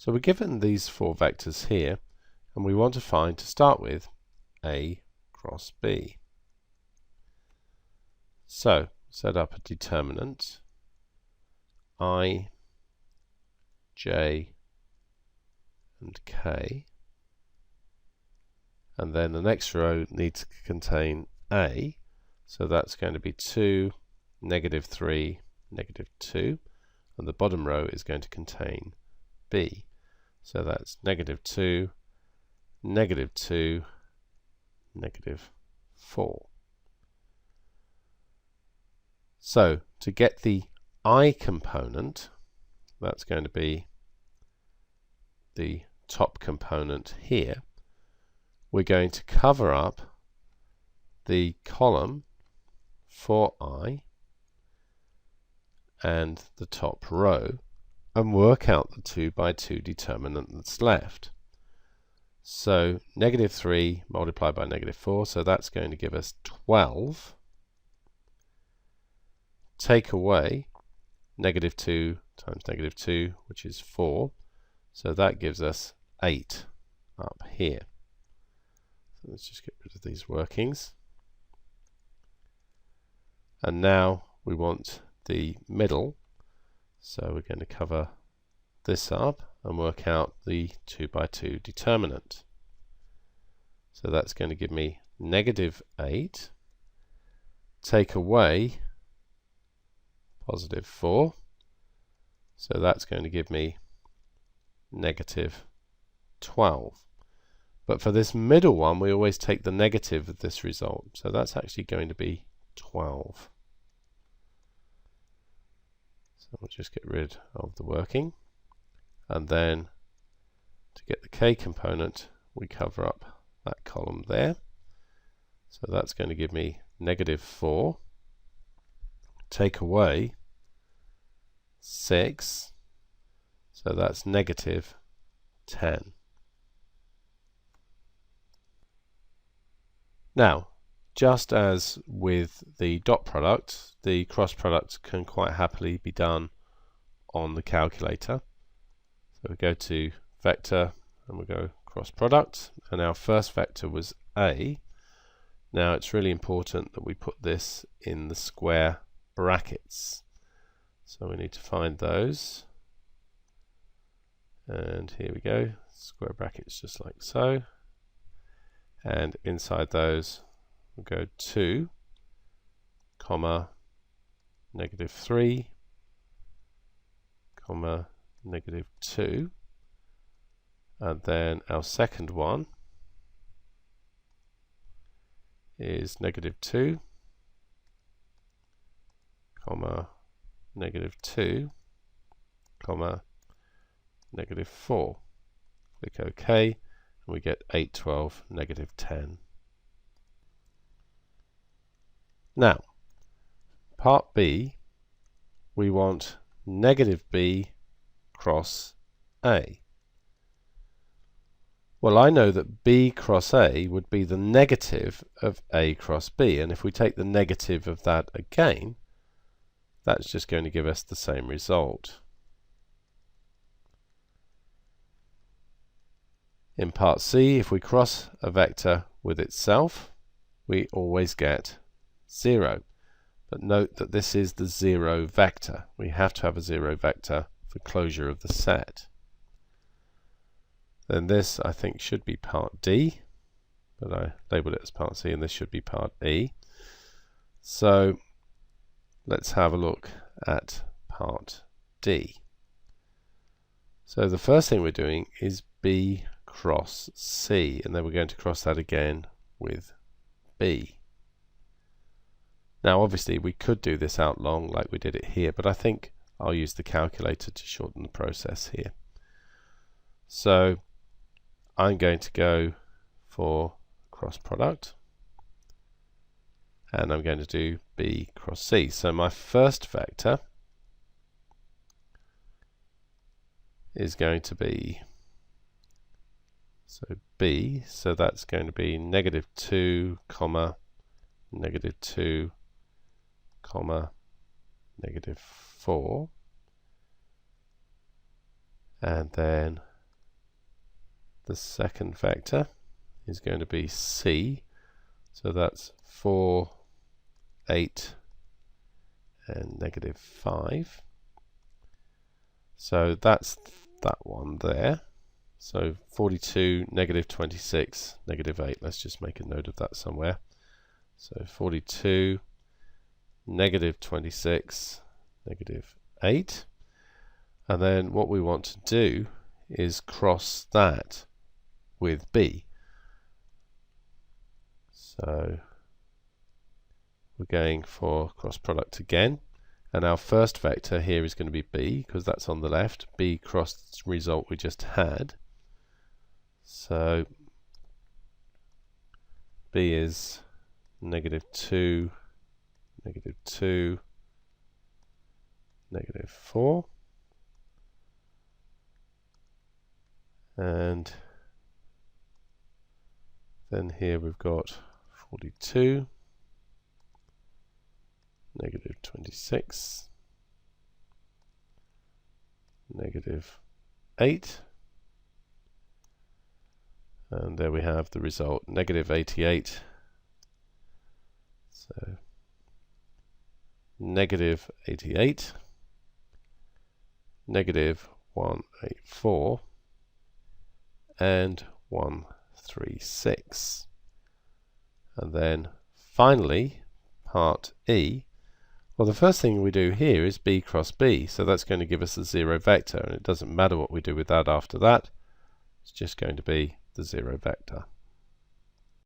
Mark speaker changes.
Speaker 1: So we're given these four vectors here, and we want to find, to start with, A cross B. So set up a determinant I, J, and K, and then the next row needs to contain A, so that's going to be 2, -3, -2, and the bottom row is going to contain B, so that's -2, -2, -4. So to get the I component, that's going to be the top component here, we're going to cover up the column for I and the top row and work out the 2 by 2 determinant that's left. So -3 multiplied by -4, so that's going to give us 12. Take away -2 times -2, which is 4, so that gives us 8 up here. So let's just get rid of these workings. And now we want the middle, so we're going to cover this up and work out the 2 by 2 determinant. So that's going to give me -8, take away +4, so that's going to give me -12. But for this middle one, we always take the negative of this result, so that's actually going to be 12. So we'll just get rid of the working, and then to get the K component, we cover up that column there. So that's going to give me -4, take away 6, so that's -10. Now, just as with the dot product, the cross product can quite happily be done on the calculator. So we go to vector and we go cross product, and our first vector was A. Now it's really important that we put this in the square brackets. So we need to find those. And here we go, square brackets just like so. And inside those we'll go 2, comma, -3, comma, -2. And then our second one is -2, comma, -2, comma, -4. Click OK, and we get 8, 12, -10. Now, part B, we want -B cross A. Well, I know that B cross A would be the negative of A cross B, and if we take the negative of that again, that's just going to give us the same result. In part C, if we cross a vector with itself, we always get 0. But note that this is the 0 vector. We have to have a 0 vector for closure of the set. Then this, I think, should be part D, but I labeled it as part C, and this should be part E. So let's have a look at part D. So the first thing we're doing is B cross C, and then we're going to cross that again with B. Now obviously we could do this out long like we did it here, but I think I'll use the calculator to shorten the process here. So I'm going to go for cross product, and I'm going to do B cross C. So my first vector is going to be, so B, so that's going to be -2, comma, -2, comma, -4, and then the second vector is going to be C, so that's 4, 8 and negative 5. So that's that one there. So 42, negative 26, negative 8. Let's just make a note of that somewhere. So 42, negative 26, negative 8. And then what we want to do is cross that with B. So we're going for cross product again. And our first vector here is going to be B, because that's on the left. B cross result we just had. So B is negative 2, negative 2, negative 4. And then here we've got 42, negative 26, negative 8, and there we have the result, negative 88. So negative 88, negative 184, and 136. And then finally, part E. Well, the first thing we do here is B cross B, so that's going to give us the 0 vector, and it doesn't matter what we do with that after that, it's just going to be the 0 vector.